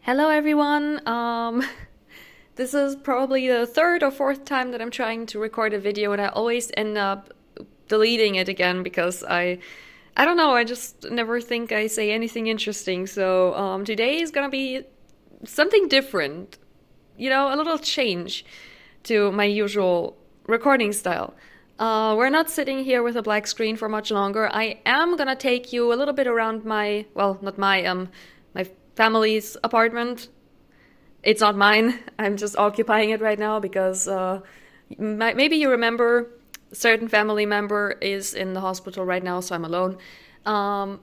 Hello everyone. This is probably the third or fourth time that I'm trying to record a video and I always end up deleting it again because I don't know, I just never think I say anything interesting. So today is gonna be something different, a little change to my usual recording style. We're not sitting here with a black screen for much longer. I am gonna take you a little bit around not my family's apartment. It's not mine. I'm just occupying it right now because maybe you remember a certain family member is in the hospital right now, so I'm alone. Um,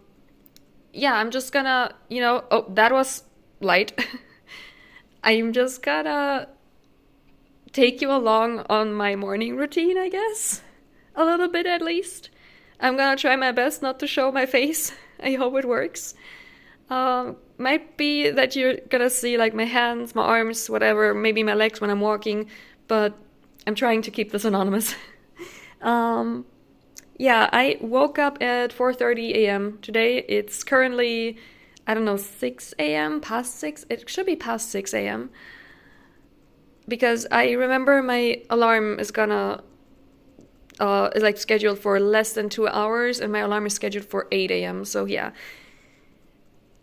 yeah, I'm just gonna, oh, that was light. I'm just gonna take you along on my morning routine, I guess. A little bit at least. I'm gonna try my best not to show my face. I hope it works. Might be that you're gonna see like my hands, my arms, whatever, maybe my legs when I'm walking, but I'm trying to keep this anonymous. um, yeah, I woke up at 4:30 a.m. today. It's currently, I don't know, 6 a.m., past 6. It should be past 6 a.m. because I remember my alarm is like scheduled for less than 2 hours, and my alarm is scheduled for 8 a.m. So yeah.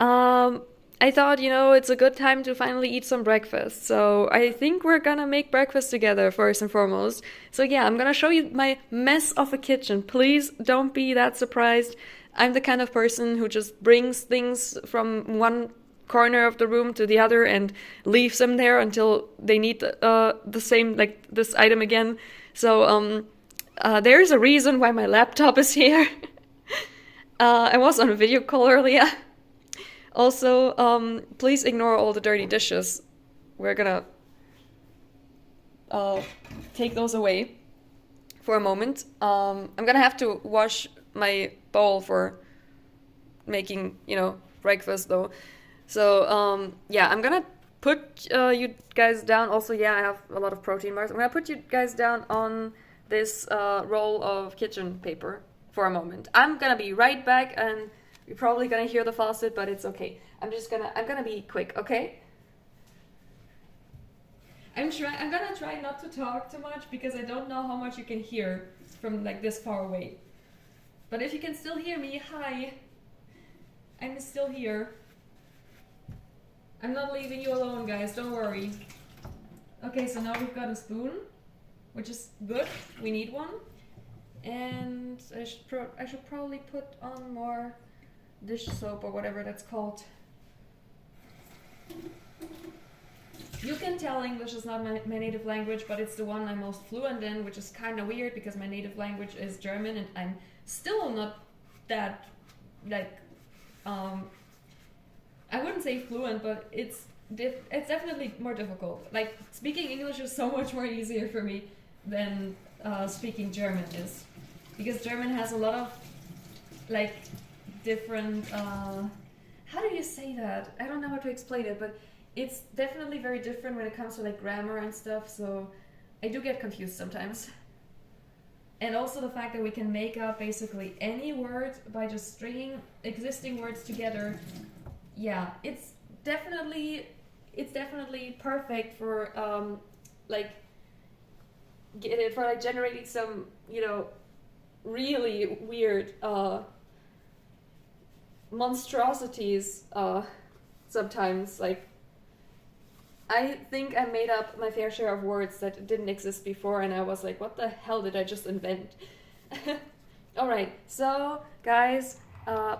Um, I thought, it's a good time to finally eat some breakfast. So I think we're gonna make breakfast together first and foremost. So yeah, I'm gonna show you my mess of a kitchen. Please don't be that surprised. I'm the kind of person who just brings things from one corner of the room to the other and leaves them there until they need the same, like this item again. So there's a reason why my laptop is here. I was on a video call earlier. Also, please ignore all the dirty dishes. We're gonna uh, take those away for a moment. I'm gonna have to wash my bowl for making, breakfast though. So, yeah, I'm gonna put you guys down. Also, yeah, I have a lot of protein bars. I'm gonna put you guys down on this roll of kitchen paper for a moment. I'm gonna be right back, and you're probably gonna hear the faucet, but it's okay. I'm gonna be quick, okay? I'm gonna try not to talk too much because I don't know how much you can hear from like this far away. But if you can still hear me, hi. I'm still here. I'm not leaving you alone, guys, don't worry. Okay, so now we've got a spoon, which is good. We need one. And I should probably put on more dish soap or whatever that's called. You can tell English is not my native language, but it's the one I'm most fluent in, which is kind of weird because my native language is German and I'm still not that, like, I wouldn't say fluent, but it's definitely more difficult. Like, speaking English is so much more easier for me than speaking German is. Because German has a lot of, like, different, how do you say that? I don't know how to explain it, but it's definitely very different when it comes to like grammar and stuff, so I do get confused sometimes. And also the fact that we can make up basically any word by just stringing existing words together. Yeah, it's definitely perfect for like generating some, really weird monstrosities sometimes. Like, I think I made up my fair share of words that didn't exist before, and I was like, what the hell did I just invent? Alright, so, guys,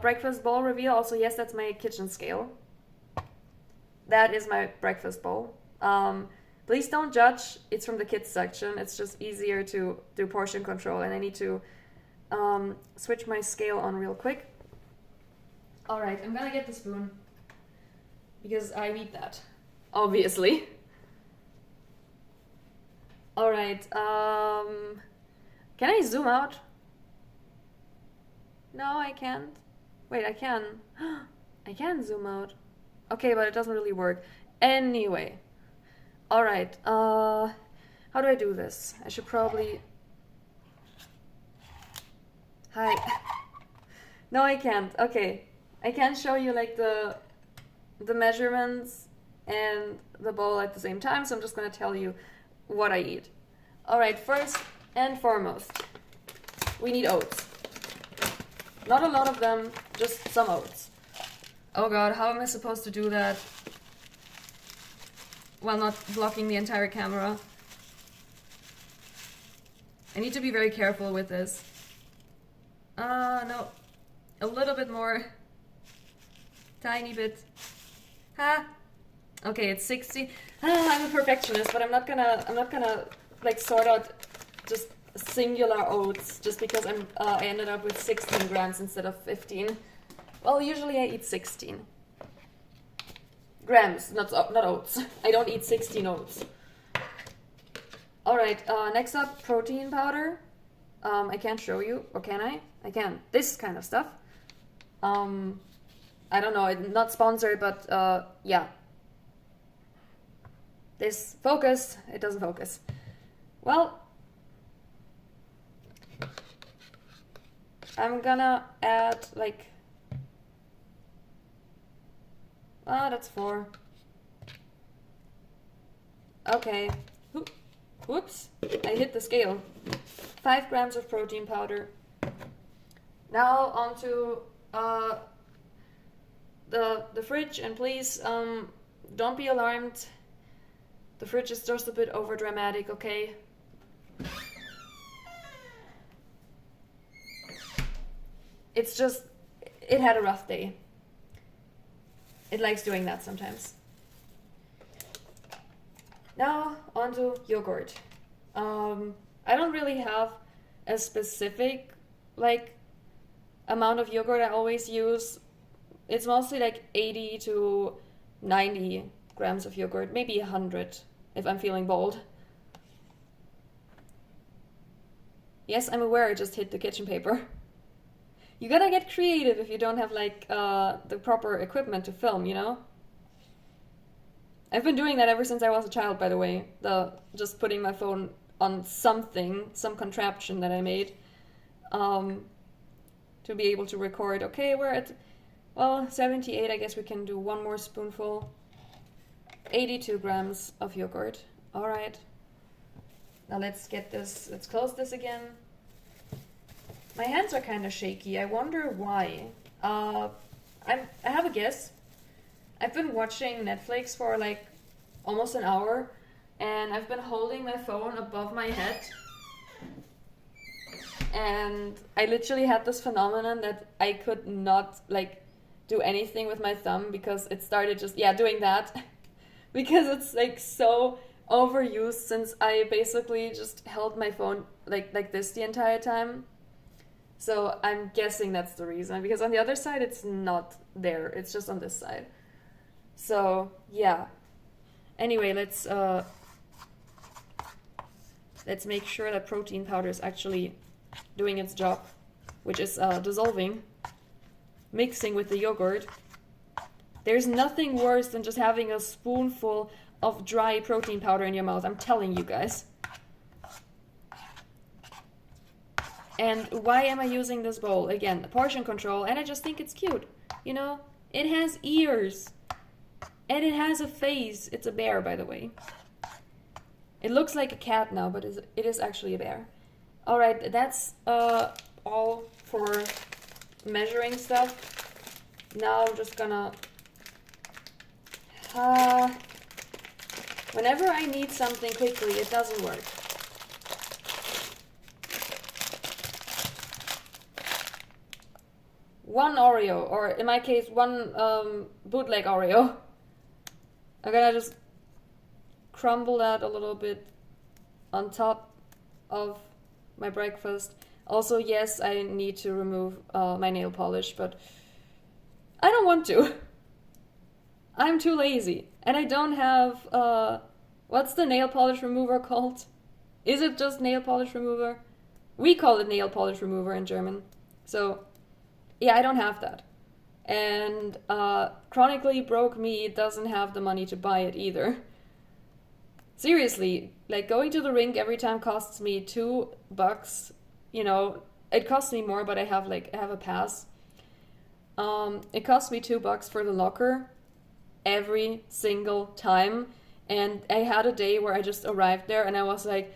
breakfast bowl reveal. Also, yes, that's my kitchen scale. That is my breakfast bowl. Please don't judge. It's from the kids section. It's just easier to do portion control, and I need to switch my scale on real quick. Alright, I'm gonna get the spoon because I need that, obviously. Alright, can I zoom out? No, I can't. Wait, I can. I can zoom out. Okay, but it doesn't really work. Anyway. Alright, how do I do this? I should probably... Hi. No, I can't. Okay. I can't show you like the measurements and the bowl at the same time, so I'm just gonna tell you what I eat. Alright, first and foremost, we need oats. Not a lot of them, just some oats. Oh god, how am I supposed to do that while not blocking the entire camera? I need to be very careful with this. No. A little bit more. Tiny bit. Ha! Okay, it's 60. I'm a perfectionist, but I'm not gonna like sort out just singular oats just because I ended up with 16 grams instead of 15. Well, usually I eat 16 grams, not oats. I don't eat 16 oats. Alright, next up, protein powder. I can't show you, or can I? I can. This kind of stuff. I don't know, not sponsored, but yeah. This focus, it doesn't focus. Well, I'm gonna add like, that's 4. Okay. Whoops, I hit the scale. 5 grams of protein powder. Now onto the fridge, and please don't be alarmed. The fridge is just a bit over dramatic, okay? It's just, it had a rough day. It likes doing that sometimes. Now onto yogurt. I don't really have a specific like amount of yogurt I always use. It's mostly like 80 to 90 grams of yogurt, maybe 100 if I'm feeling bold. Yes, I'm aware I just hit the kitchen paper. You gotta get creative if you don't have like the proper equipment to film, you know? I've been doing that ever since I was a child, by the way. Just putting my phone on something, some contraption that I made, to be able to record. Okay, we're at, well, 78. I guess we can do one more spoonful. 82 grams of yogurt. All right. Now let's close this again. My hands are kind of shaky. I wonder why. I have a guess. I've been watching Netflix for like almost an hour, and I've been holding my phone above my head, and I literally had this phenomenon that I could not like do anything with my thumb because it started just doing that because it's like so overused since I basically just held my phone like this the entire time. So I'm guessing that's the reason, because on the other side it's not there, it's just on this side. So yeah. Anyway, let's make sure that protein powder is actually doing its job, which is dissolving, mixing with the yogurt. There's nothing worse than just having a spoonful of dry protein powder in your mouth, I'm telling you guys. And why am I using this bowl? Again, portion control, and I just think it's cute. You know, it has ears. And it has a face. It's a bear, by the way. It looks like a cat now, but it is actually a bear. Alright, that's all for measuring stuff. Now I'm just gonna... whenever I need something quickly, it doesn't work. One Oreo, or in my case, one bootleg Oreo. I'm gonna just crumble that a little bit on top of my breakfast. Also, yes, I need to remove my nail polish, but I don't want to. I'm too lazy. And I don't have, what's the nail polish remover called? Is it just nail polish remover? We call it nail polish remover in German. So, yeah, I don't have that. And chronically broke me doesn't have the money to buy it either. Seriously, like going to the rink every time costs me $2. You know, it costs me more, but I have a pass. It costs me $2 for the locker, every single time. And I had a day where I just arrived there and I was like,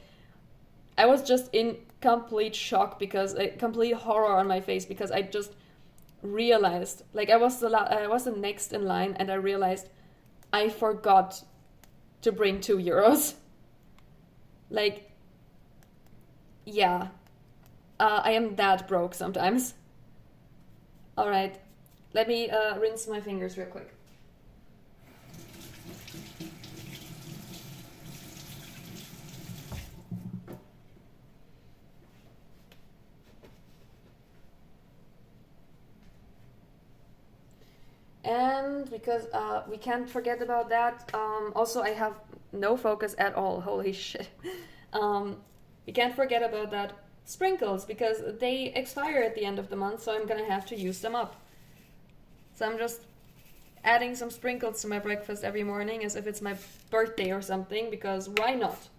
I was just in complete shock, because complete horror on my face, because I just realized, like, I was the next in line, and I realized I forgot to bring €2. Like, yeah, I am that broke sometimes. All right, let me rinse my fingers real quick. And because we can't forget about that, also I have no focus at all, holy shit. We can't forget about that sprinkles, because they expire at the end of the month, so I'm gonna have to use them up. So I'm just adding some sprinkles to my breakfast every morning as if it's my birthday or something, because why not?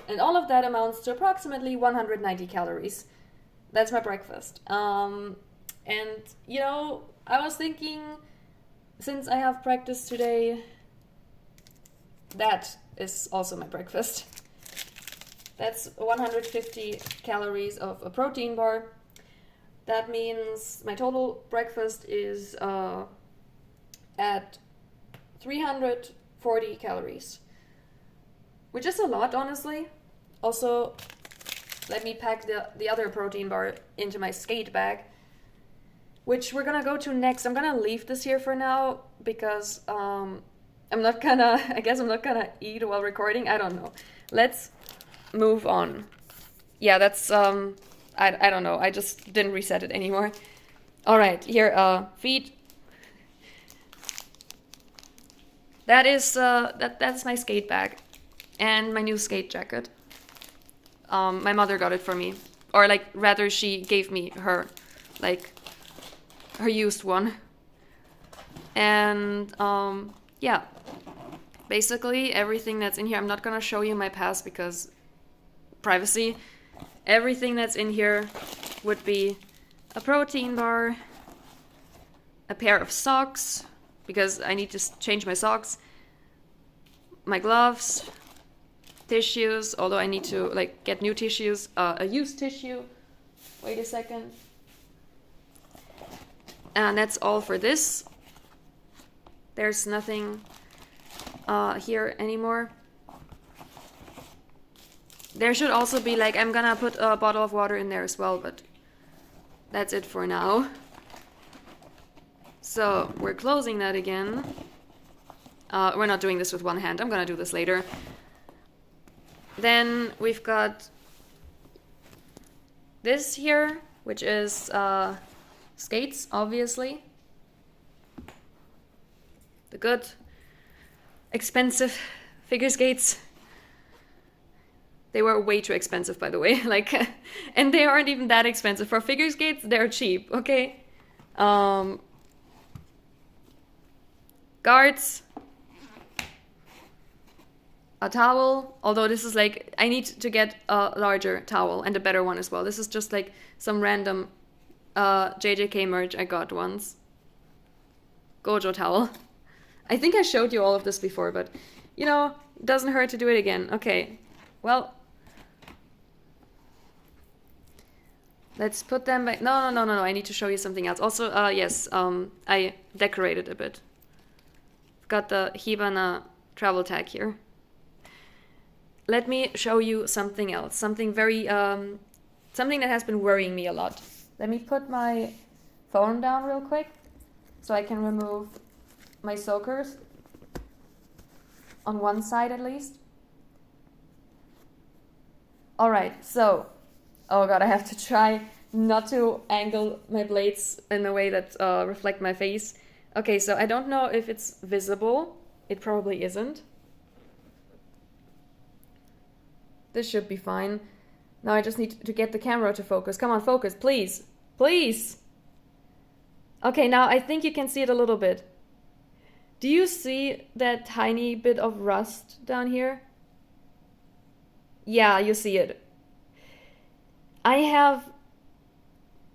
And all of that amounts to approximately 190 calories. That's my breakfast. And, you know, I was thinking, since I have practice today, that is also my breakfast. That's 150 calories of a protein bar. That means my total breakfast is at 340 calories, which is a lot, honestly. Also, let me pack the other protein bar into my skate bag, which we're gonna go to next. I'm gonna leave this here for now, because I guess I'm not gonna eat while recording. I don't know. Let's move on. Yeah, that's, I don't know. I just didn't reset it anymore. All right, here, feet. That is, that's my skate bag and my new skate jacket. My mother got it for me, or like, rather she gave me her used one. And yeah, basically everything that's in here, I'm not gonna show you my past because privacy. Everything that's in here would be a protein bar, a pair of socks, because I need to change my socks, my gloves, tissues, although I need to like get new tissues, a used tissue. Wait a second. And that's all for this. There's nothing here anymore. There should also be, like, I'm gonna put a bottle of water in there as well, but that's it for now. So we're closing that again. We're not doing this with one hand. I'm gonna do this later. Then we've got this here, which is skates, obviously. The good, expensive figure skates. They were way too expensive, by the way. Like, and they aren't even that expensive. For figure skates, they're cheap, okay? Guards. A towel, although this is like, I need to get a larger towel and a better one as well. This is just like some random JJK merch I got once. Gojo towel. I think I showed you all of this before, but, you know, it doesn't hurt to do it again. Okay, well, let's put them back. No, I need to show you something else. Also, yes, I decorated a bit. I've got the Hibana travel tag here. Let me show you something else. Something very, something that has been worrying me a lot. Let me put my phone down real quick so I can remove my soakers on one side at least. All right, so, oh god, I have to try not to angle my blades in a way that reflect my face. Okay, so I don't know if it's visible. It probably isn't. This should be fine. Now I just need to get the camera to focus. Come on, focus, please. Please. Okay, now I think you can see it a little bit. Do you see that tiny bit of rust down here? Yeah, you see it. I have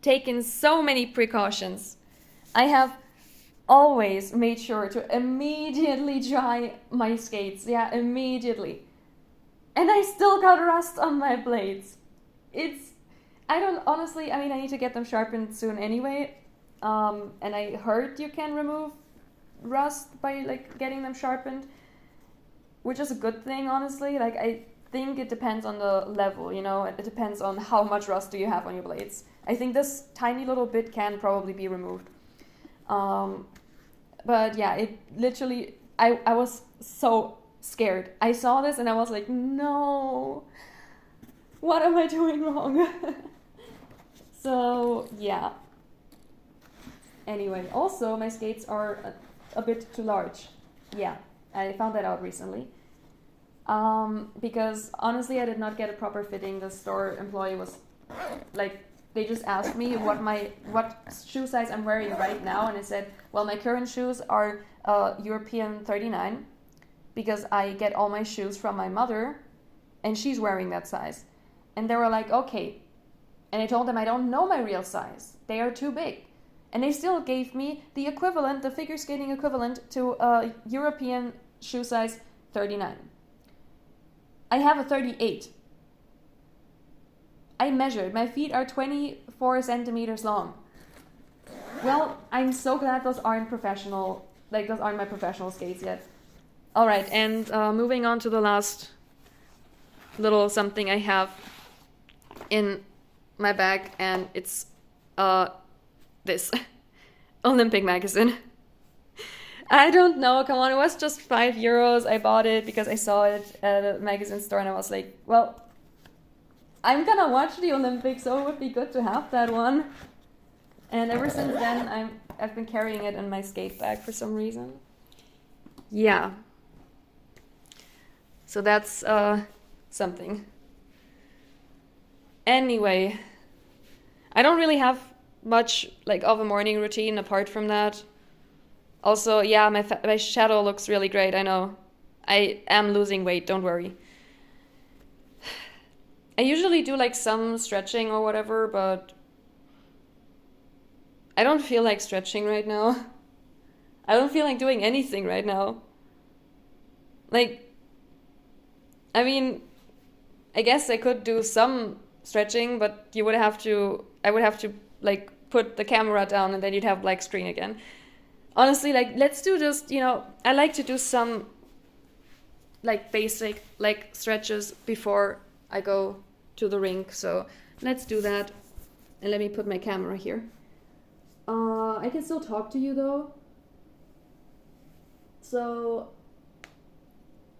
taken so many precautions. I have always made sure to immediately dry my skates. Yeah, immediately. And I still got rust on my blades. I don't, honestly, I mean, I need to get them sharpened soon anyway. And I heard you can remove rust by like getting them sharpened, which is a good thing, honestly. Like, I think it depends on the level, you know, it depends on how much rust do you have on your blades. I think this tiny little bit can probably be removed. But yeah, it literally, I was so scared. I saw this and I was like, no, what am I doing wrong? So yeah. Anyway, also my skates are a bit too large. Yeah, I found that out recently. Because honestly, I did not get a proper fitting. The store employee was like, they just asked me what shoe size I'm wearing right now, and I said, well, my current shoes are European 39, because I get all my shoes from my mother, and she's wearing that size. And they were like, okay. And I told them I don't know my real size. They are too big. And they still gave me the equivalent, the figure skating equivalent to a European shoe size 39. I have a 38. I measured. My feet are 24 centimeters long. Well, I'm so glad those aren't professional, like those aren't my professional skates yet. All right, and moving on to the last little something I have in my bag, and it's this Olympic magazine. I don't know, come on, it was just €5. I bought it because I saw it at a magazine store and I was like, well, I'm gonna watch the Olympics, so it would be good to have that one. And ever since then, I've been carrying it in my skate bag for some reason. Yeah. So that's something. Anyway, I don't really have much like of a morning routine apart from that. Also, yeah, my shadow looks really great, I know. I am losing weight, don't worry. I usually do like some stretching or whatever, but I don't feel like stretching right now. I don't feel like doing anything right now. Like, I mean, I guess I could do some stretching, but I would have to like put the camera down and then you'd have black screen again. Honestly, like, let's do just, I like to do some like basic like stretches before I go to the rink. So let's do that. And let me put my camera here. I can still talk to you though. So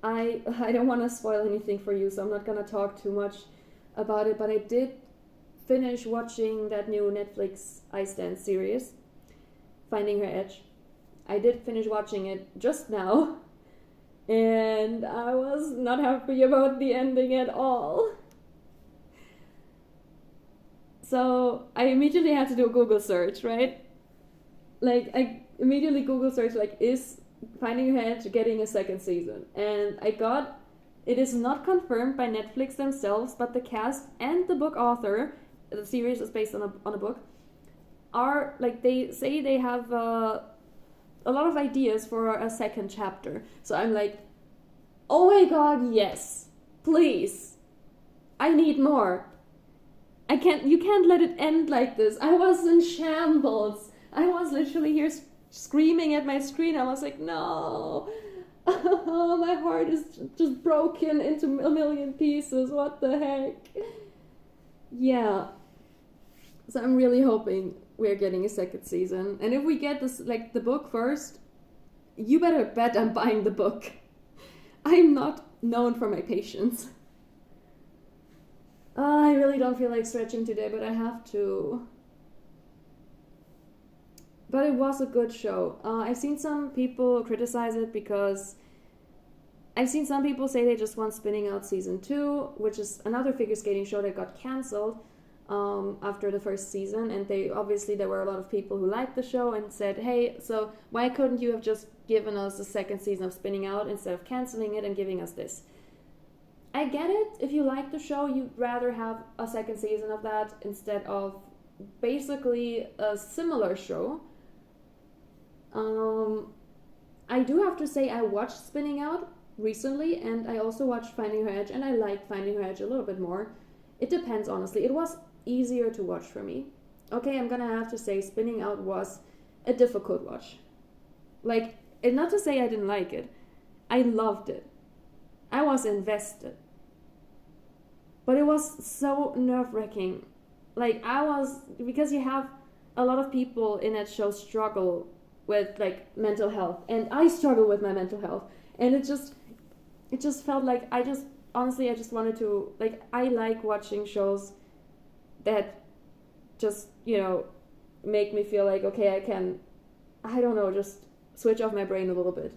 I don't want to spoil anything for you, so I'm not gonna talk too much about it, but I did finish watching that new Netflix Ice Dance series, Finding Her Edge. I did finish watching it just now, and I was not happy about the ending at all. So I immediately had to do a Google search, right? Like, I immediately Google search, like, is Finding Her Edge getting a second season? And it is not confirmed by Netflix themselves, but the cast and the book author, the series is based on a book, are, like, they say they have a lot of ideas for a second chapter. So I'm like, oh my god, yes, please, I need more. You can't let it end like this. I was in shambles. I was literally here screaming at my screen. I was like, no, my heart is just broken into a million pieces. What the heck? Yeah. So I'm really hoping we're getting a second season. And if we get this, like, the book first, you better bet I'm buying the book. I'm not known for my patience. I really don't feel like stretching today, but I have to. But it was a good show. I've seen some people criticize it because I've seen some people say they just want Spinning Out Season 2, which is another figure skating show that got cancelled after the first season. And there were a lot of people who liked the show and said, hey, so why couldn't you have just given us a second season of Spinning Out instead of cancelling it and giving us this? I get it. If you like the show, you'd rather have a second season of that instead of basically a similar show. Um, I do have to say I watched Spinning Out recently, and I also watched Finding Her Edge, and I liked Finding Her Edge a little bit more. It depends, honestly. It was easier to watch for me. Okay, I'm gonna have to say Spinning Out was a difficult watch. Like, and not to say I didn't like it. I loved it. I was invested. But it was so nerve-wracking. Like, because you have a lot of people in that show struggle with, like, mental health. And I struggle with my mental health. And it just felt like honestly, I just wanted to, like, I like watching shows that just, make me feel like, okay, I can, I don't know, just switch off my brain a little bit.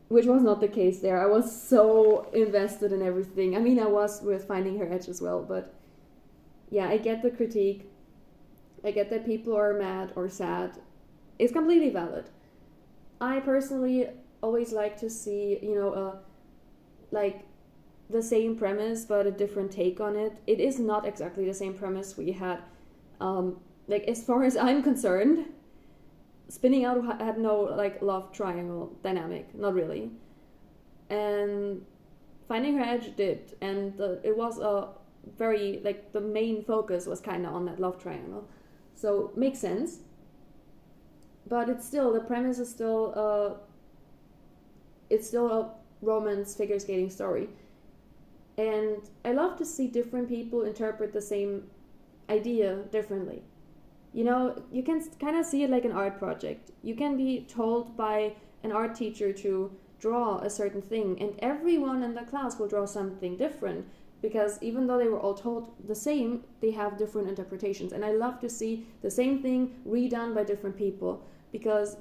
Which was not the case there. I was so invested in everything. I mean, I was with Finding Her Edge as well, but yeah, I get the critique. I get that people are mad or sad. It's completely valid. I personally always like to see, like the same premise but a different take on it. It is not exactly the same premise we had. Like, as far as I'm concerned, Spinning Out had no, like, love triangle dynamic, not really. And Finding Her Edge did, and it was a very, like, the main focus was kind of on that love triangle. So, makes sense. But the premise is still, it's still a romance figure skating story. And I love to see different people interpret the same idea differently. You can kind of see it like an art project. You can be told by an art teacher to draw a certain thing, and everyone in the class will draw something different, because even though they were all told the same, they have different interpretations. And I love to see the same thing redone by different people, because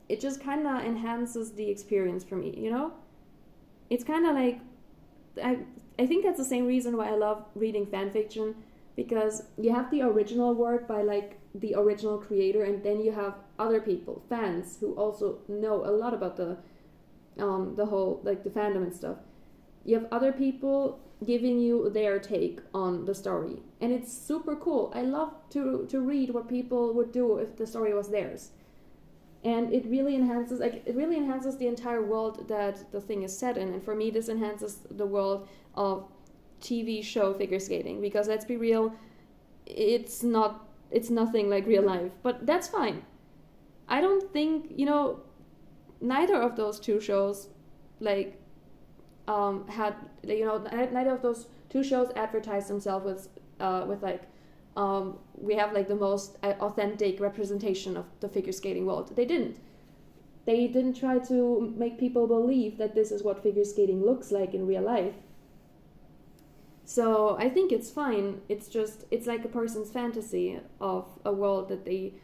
it just kind of enhances the experience for me, It's kind of like, I think that's the same reason why I love reading fan fiction, because you have the original work by, like, the original creator, and then you have other people, fans, who also know a lot about the whole, like, the fandom and stuff. You have other people giving you their take on the story, and it's super cool. I love to read what people would do if the story was theirs. And it really enhances the entire world that the thing is set in. And for me, this enhances the world of TV show figure skating, because let's be real, it's nothing like real life, but that's fine. I don't think, neither of those two shows, like, had, neither of those two shows advertised themselves with like, we have, like, the most authentic representation of the figure skating world. They didn't try to make people believe that this is what figure skating looks like in real life. So I think it's fine. It's like a person's fantasy of a world that they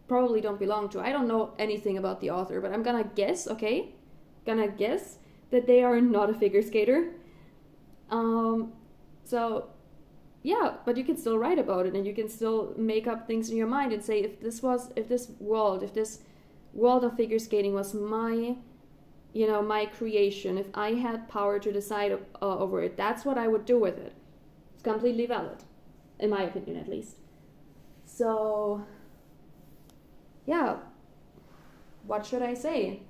probably don't belong to. I don't know anything about the author, but I'm gonna guess, okay? Gonna guess that they are not a figure skater. So yeah, but you can still write about it, and you can still make up things in your mind and say, if this world of figure skating was my creation, if I had power to decide over it, that's what I would do with it. It's completely valid, in my opinion, at least. So, yeah, what should I say?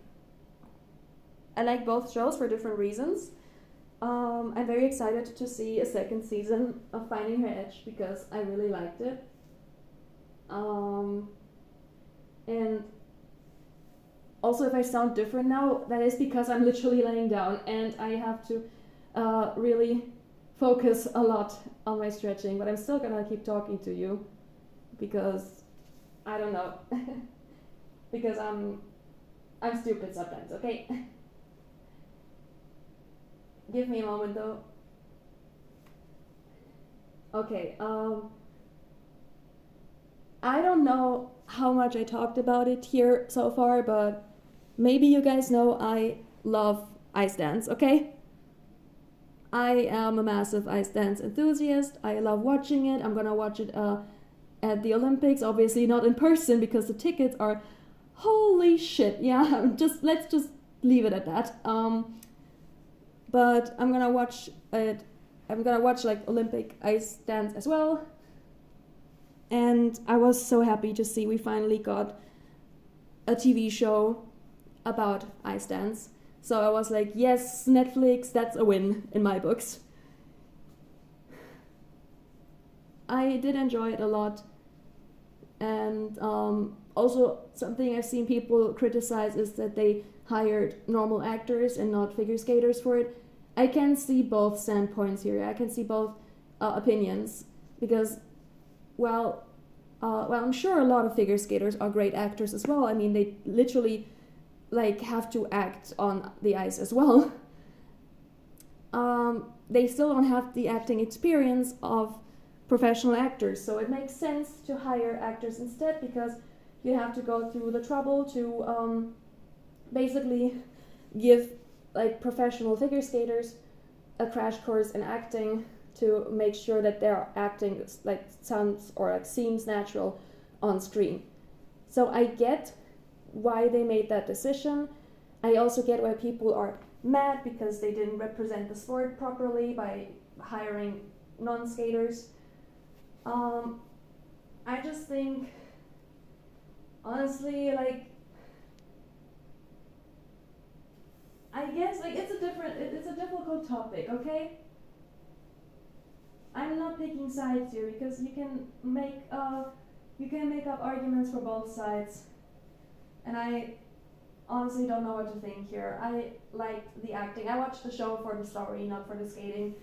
I like both shows for different reasons. I'm very excited to see a second season of Finding Her Edge, because I really liked it. And also, if I sound different now, that is because I'm literally laying down and I have to really focus a lot on my stretching, but I'm still gonna keep talking to you, because I don't know, because I'm stupid sometimes, okay? Give me a moment though. Okay, I don't know how much I talked about it here so far, but maybe you guys know I love ice dance, okay? I am a massive ice dance enthusiast. I love watching it. I'm gonna watch it at the Olympics, obviously not in person because the tickets are holy shit. Yeah, let's just leave it at that. But I'm gonna watch it. I'm gonna watch, like, Olympic ice dance as well. And I was so happy to see we finally got a TV show about ice dance. So I was like, yes, Netflix, that's a win in my books. I did enjoy it a lot. And also something I've seen people criticize is that they hired normal actors and not figure skaters for it. I can see both standpoints here. I can see both opinions because, well, I'm sure a lot of figure skaters are great actors as well. I mean, they literally like have to act on the ice as well. They still don't have the acting experience of professional actors, so it makes sense to hire actors instead because you have to go through the trouble to basically give like professional figure skaters a crash course in acting to make sure that their acting like sounds or like seems natural on screen. So I get why they made that decision. I also get why people are mad because they didn't represent the sport properly by hiring non-skaters. I just think, honestly, like, I guess like it's a difficult topic, okay? I'm not picking sides here because you can make up arguments for both sides, and I honestly don't know what to think here. I liked the acting. I watched the show for the story, not for the skating,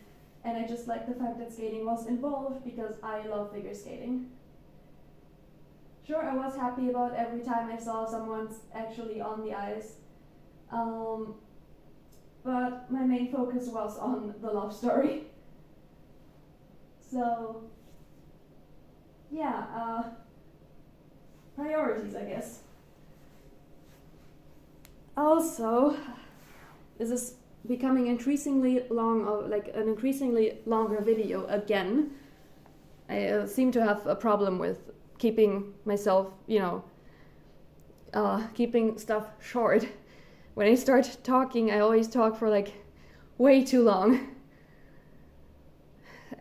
and I just liked the fact that skating was involved because I love figure skating. Sure, I was happy about every time I saw someone's actually on the ice. But my main focus was on the love story. So, yeah, priorities, I guess. Also, this is becoming increasingly long, like an increasingly longer video again. I seem to have a problem with keeping myself, keeping stuff short. When I start talking, I always talk for like way too long.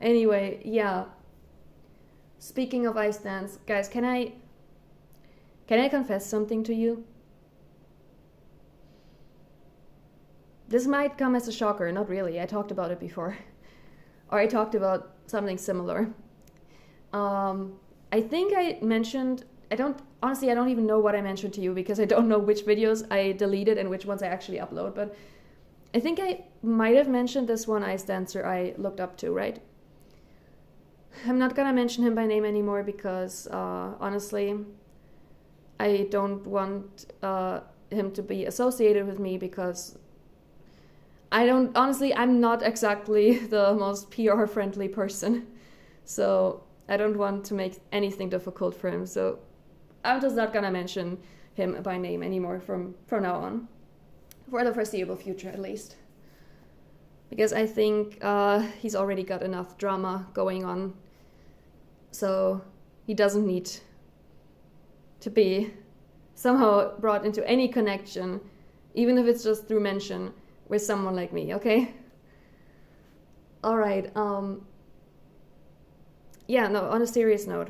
Anyway, yeah. Speaking of ice dance, guys, can I confess something to you? This might come as a shocker, not really. I talked about it before. Or I talked about something similar. I think I mentioned, I don't even know what I mentioned to you because I don't know which videos I deleted and which ones I actually upload, but I think I might have mentioned this one ice dancer I looked up to, right? I'm not gonna mention him by name anymore because, honestly, I don't want him to be associated with me because I'm not exactly the most PR friendly person. So I don't want to make anything difficult for him. So I'm just not gonna mention him by name anymore from now on. For the foreseeable future, at least. Because I think he's already got enough drama going on. So he doesn't need to be somehow brought into any connection, even if it's just through mention, with someone like me, okay? Alright, yeah, no, on a serious note.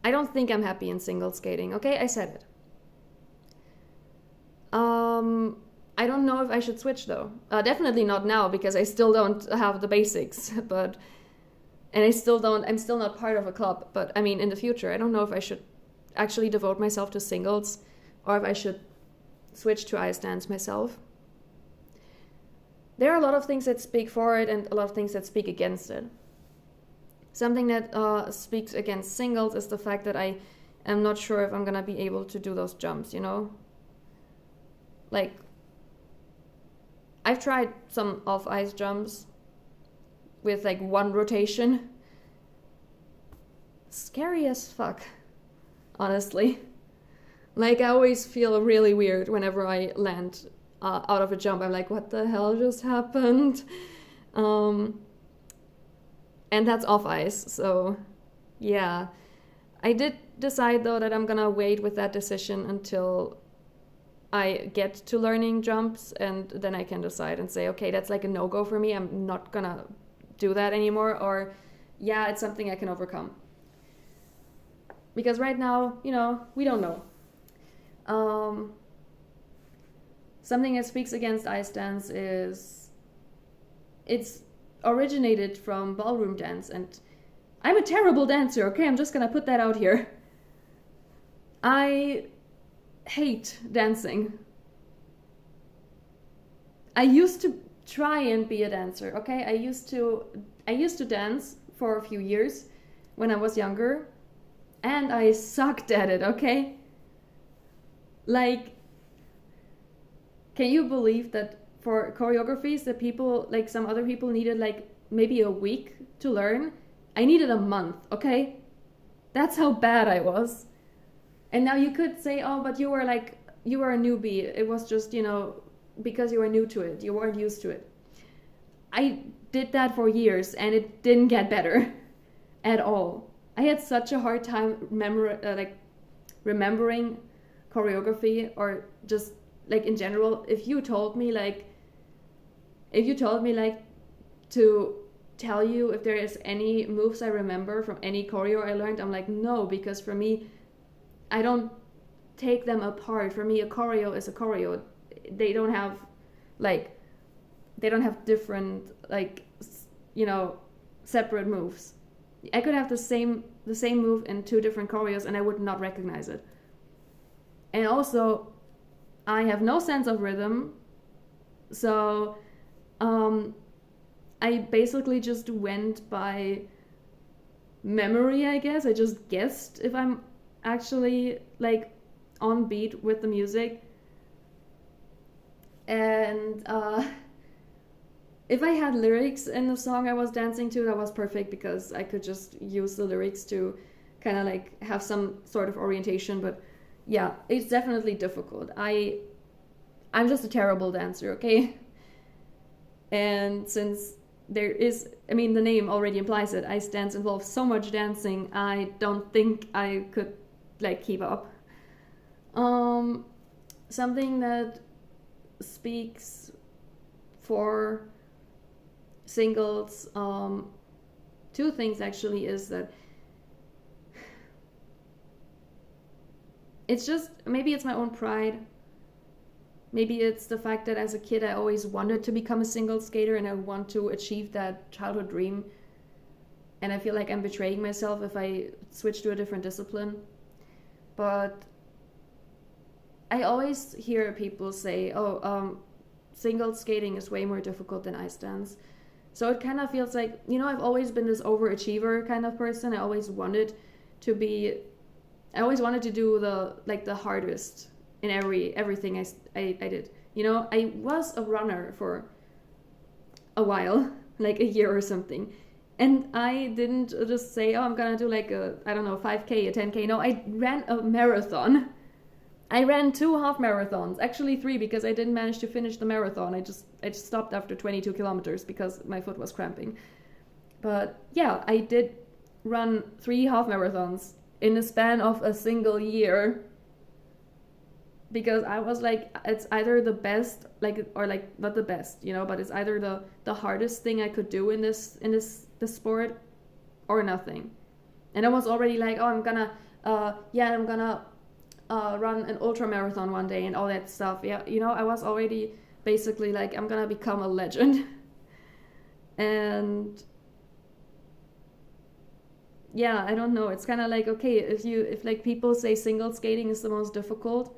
I don't think I'm happy in single skating, okay? I said it. I don't know if I should switch though. Definitely not now because I still don't have the basics, and I'm still not part of a club, but I mean in the future, I don't know if I should actually devote myself to singles or if I should switch to ice dance myself. There are a lot of things that speak for it and a lot of things that speak against it. Something that speaks against singles is the fact that I am not sure if I'm gonna be able to do those jumps, you know? Like, I've tried some off-ice jumps with like one rotation. Scary as fuck, honestly. Like, I always feel really weird whenever I land out of a jump. I'm like, what the hell just happened? And that's off ice, so yeah. I did decide though that I'm gonna wait with that decision until I get to learning jumps, and then I can decide and say, okay, that's like a no-go for me. I'm not gonna do that anymore, or yeah, it's something I can overcome. because right now, we don't know. Um, Something that speaks against ice dance is it's originated from ballroom dance, and I'm a terrible dancer, okay? I'm just gonna put that out here. I hate dancing. I used to try and be a dancer, okay? I used to dance for a few years when I was younger, and I sucked at it, okay? Like, can you believe that for choreographies that people, like some other people needed like maybe a week to learn? I needed a month, okay? That's how bad I was. And now you could say, oh, but you were a newbie. It was just, because you were new to it. You weren't used to it. I did that for years and it didn't get better at all. I had such a hard time remembering choreography, or just like in general. If you told me to tell you if there is any moves I remember from any choreo I learned, I'm like, no, because for me, I don't take them apart. For me, a choreo is a choreo. They don't have different separate moves. I could have the same move in two different choreos and I would not recognize it. And also, I have no sense of rhythm, so I basically just went by memory, I guess. I just guessed if I'm actually like on beat with the music. And if I had lyrics in the song I was dancing to, that was perfect, because I could just use the lyrics to kind of like have some sort of orientation. But yeah, it's definitely difficult. I'm just a terrible dancer, okay? And since there is, I mean, the name already implies it, ice dance involves so much dancing, I don't think I could like keep up. Something that speaks for singles, two things actually, is that it's just, maybe it's my own pride. Maybe it's the fact that as a kid I always wanted to become a single skater and I want to achieve that childhood dream. And I feel like I'm betraying myself if I switch to a different discipline. But I always hear people say, single skating is way more difficult than ice dance. So it kind of feels like, I've always been this overachiever kind of person. I always wanted to do the hardest in everything I did. I was a runner for a while, like a year or something. And I didn't just say, I'm gonna do like a 5K, a 10K. No, I ran a marathon. I ran 2 half marathons, actually 3, because I didn't manage to finish the marathon. I just stopped after 22 kilometers because my foot was cramping. But yeah, I did run 3 half marathons in the span of a single year, because I was like, it's either the best, or not the best, but it's either the hardest thing I could do in this sport, or nothing. And I was already like, I'm gonna run an ultra marathon one day and all that stuff. Yeah, I was already basically like, I'm gonna become a legend. And yeah, I don't know. It's kind of like, okay, if like people say single skating is the most difficult,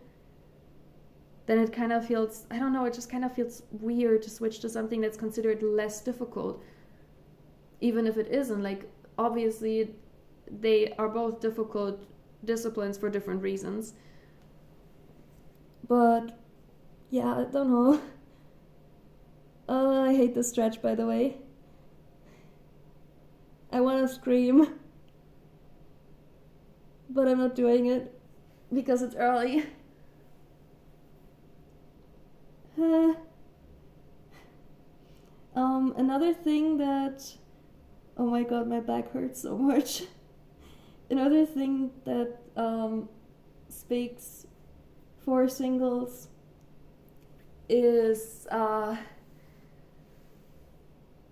then it kind of feels, I don't know, it just kind of feels weird to switch to something that's considered less difficult, even if it isn't. Like, obviously, they are both difficult disciplines for different reasons. But yeah, I don't know. I hate this stretch, by the way. I want to scream, but I'm not doing it because it's early. Another thing that, oh my god, my back hurts so much. Another thing that speaks for singles is I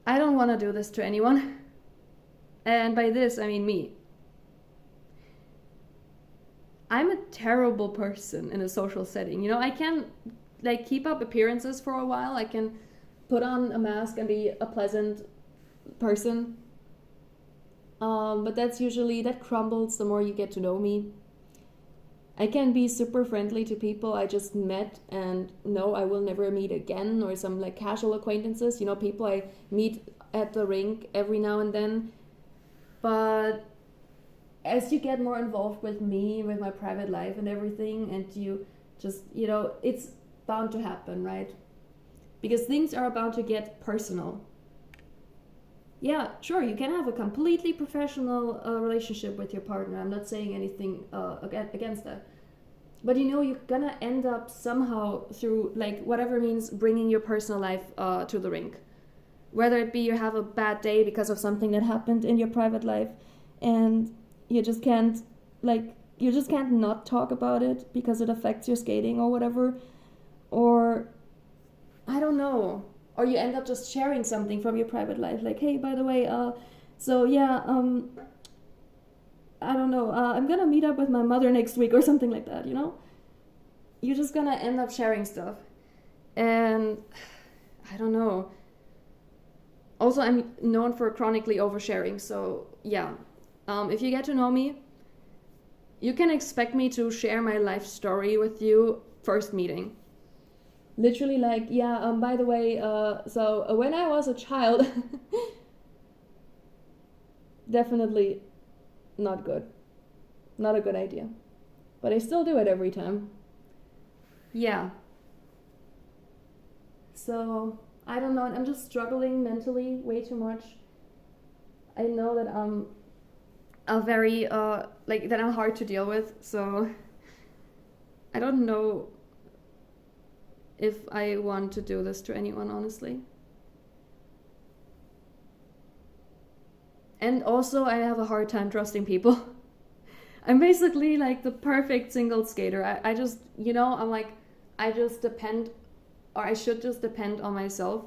don't want to do this to anyone. And by this, I mean me. I'm a terrible person in a social setting. You know, I can like keep up appearances for a while. I can put on a mask and be a pleasant person. But that crumbles the more you get to know me. I can be super friendly to people I just met and know I will never meet again, or some like casual acquaintances, you know, people I meet at the rink every now and then. But as you get more involved with me, with my private life and everything, and you just, you know, it's bound to happen, right? Because things are about to get personal. Yeah, sure, you can have a completely professional relationship with your partner. I'm not saying anything against that. But you know, you're gonna end up somehow through, like, whatever means bringing your personal life to the rink. Whether it be you have a bad day because of something that happened in your private life and you just can't, not talk about it because it affects your skating or whatever. Or, I don't know, or you end up just sharing something from your private life, like, hey, by the way, so yeah, I don't know, I'm gonna meet up with my mother next week or something like that, you know? You're just gonna end up sharing stuff. And I don't know. Also, I'm known for chronically oversharing, so yeah. If you get to know me, you can expect me to share my life story with you first meeting. Literally, like, yeah, by the way, so when I was a child, definitely not good. Not a good idea. But I still do it every time. Yeah. So, I don't know, I'm just struggling mentally way too much. I know that I'm a very, that I'm hard to deal with, so I don't know if I want to do this to anyone, honestly. And also, I have a hard time trusting people. I'm basically like the perfect single skater. I just, you know, I'm like, I just depend, or I should just depend on myself.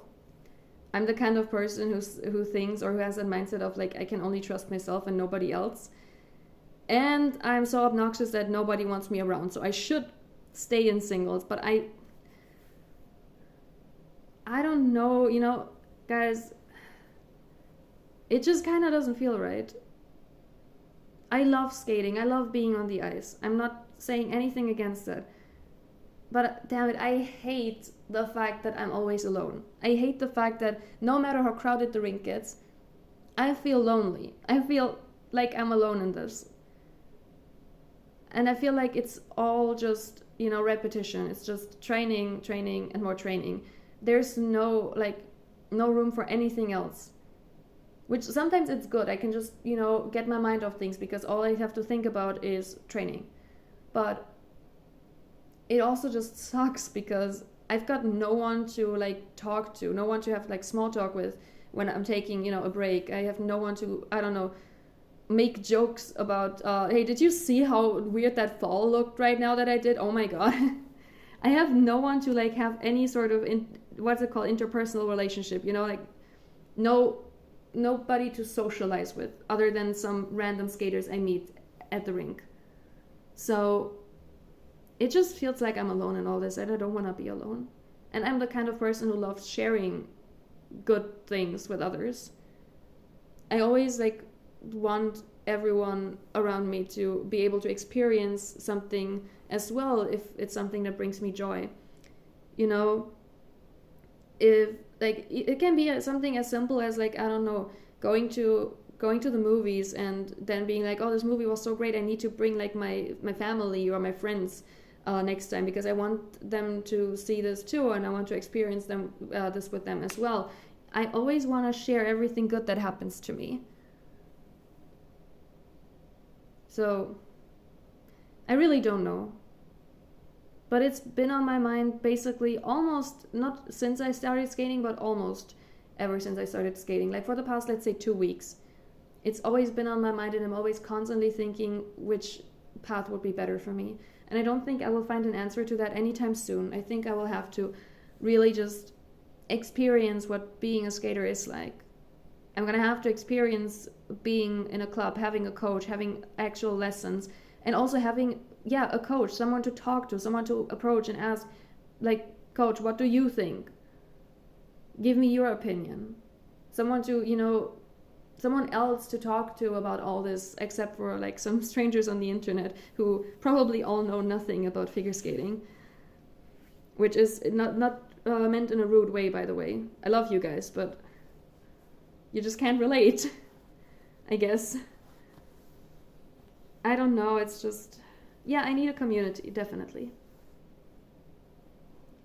I'm the kind of person who thinks, or who has a mindset of like, I can only trust myself and nobody else. And I'm so obnoxious that nobody wants me around, so I should stay in singles. But I don't know, you know, guys, it just kind of doesn't feel right. I love skating. I love being on the ice. I'm not saying anything against it. But damn it, I hate the fact that I'm always alone. I hate the fact that no matter how crowded the rink gets, I feel lonely. I feel like I'm alone in this. And I feel like it's all just, you know, repetition. It's just training, training, and more training. There's no room for anything else. Which sometimes it's good. I can just, you know, get my mind off things because all I have to think about is training. But it also just sucks because I've got no one to like talk to, no one to have like small talk with when I'm taking, you know, a break. I have no one to, I don't know, make jokes about, hey, did you see how weird that fall looked right now that I did? Oh my god. I have no one to like have any sort of, what's it called, interpersonal relationship, you know, like nobody to socialize with other than some random skaters I meet at the rink. So it just feels like I'm alone in all this, and I don't want to be alone. And I'm the kind of person who loves sharing good things with others. I always like want everyone around me to be able to experience something as well if it's something that brings me joy. You know, if like it can be something as simple as like, I don't know, going to the movies and then being like, oh, this movie was so great, I need to bring like my family or my friends next time because I want them to see this too, and I want to experience this with them as well. I always want to share everything good that happens to me. So I really don't know. But it's been on my mind basically almost, not since I started skating, but almost ever since I started skating. Like for the past, let's say 2 weeks. It's always been on my mind, and I'm always constantly thinking which path would be better for me. And I don't think I will find an answer to that anytime soon. I think I will have to really just experience what being a skater is like. I'm going to have to experience being in a club, having a coach, having actual lessons, and also having yeah, a coach, someone to talk to, someone to approach and ask, like, coach, what do you think? Give me your opinion. Someone to, someone else to talk to about all this, except for like some strangers on the internet who probably all know nothing about figure skating, which is not meant in a rude way, by the way. I love you guys, but you just can't relate, I guess. I don't know, it's just, yeah, I need a community, definitely.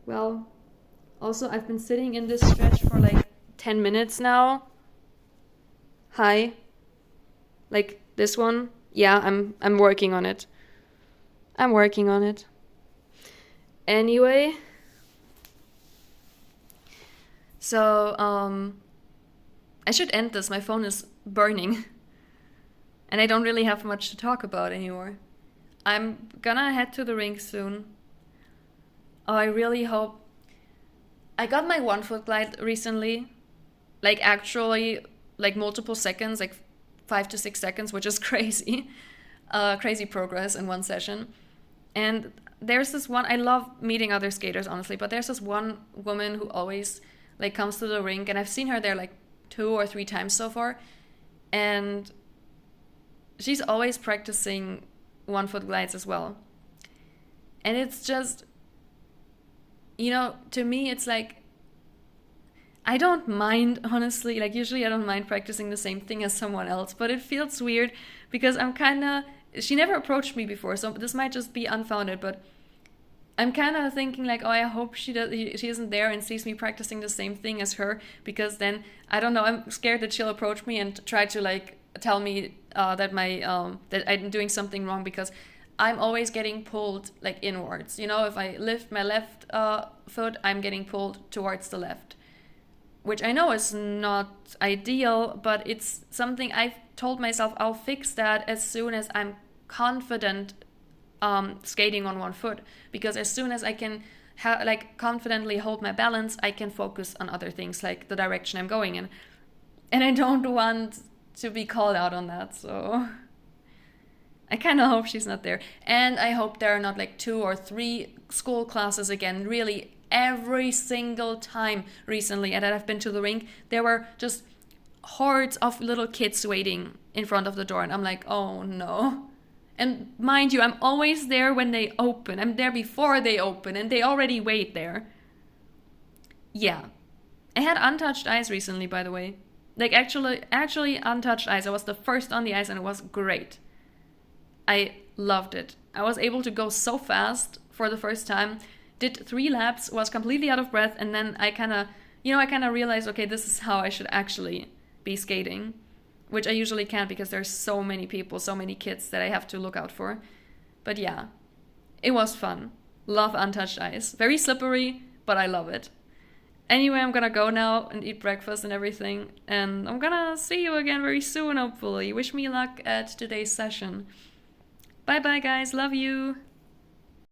Well, also I've been sitting in this stretch for like 10 minutes now. Hi. Like this one? Yeah, I'm working on it. I'm working on it. Anyway, so I should end this. My phone is burning. And I don't really have much to talk about anymore. I'm gonna head to the rink soon. Oh, I really hope. I got my 1-foot glide recently. Like actually, like multiple seconds, like 5 to 6 seconds, which is crazy. Crazy progress in one session. And there's this one, I love meeting other skaters, honestly, but there's this one woman who always like comes to the rink, and I've seen her there like 2 or 3 times so far. And she's always practicing 1-foot glides as well. And it's just, to me, it's like, I don't mind, honestly, like usually I don't mind practicing the same thing as someone else, but it feels weird because she never approached me before, so this might just be unfounded, but I'm kind of thinking like, oh, I hope she isn't there and sees me practicing the same thing as her, because then, I don't know, I'm scared that she'll approach me and try to like tell me that I'm doing something wrong, because I'm always getting pulled like inwards. If I lift my left foot, I'm getting pulled towards the left, which I know is not ideal, but it's something I've told myself I'll fix that as soon as I'm confident skating on one foot, because as soon as I can confidently hold my balance, I can focus on other things like the direction I'm going in, and I don't want to be called out on that, so I kind of hope she's not there. And I hope there are not like 2 or 3 school classes again. Really, every single time recently that I've been to the rink, there were just hordes of little kids waiting in front of the door, and I'm like, oh no. And mind you, I'm always there when they open. I'm there before they open, and they already wait there. Yeah. I had untouched ice recently, by the way. Like actually untouched ice. I was the first on the ice, and it was great. I loved it. I was able to go so fast for the first time. Did 3 laps, was completely out of breath, and then I kind of realized, okay, this is how I should actually be skating, which I usually can't because there's so many people, so many kids that I have to look out for. But yeah, it was fun. Love untouched ice. Very slippery, but I love it. Anyway, I'm gonna go now and eat breakfast and everything, and I'm gonna see you again very soon, hopefully. Wish me luck at today's session. Bye bye, guys. Love you.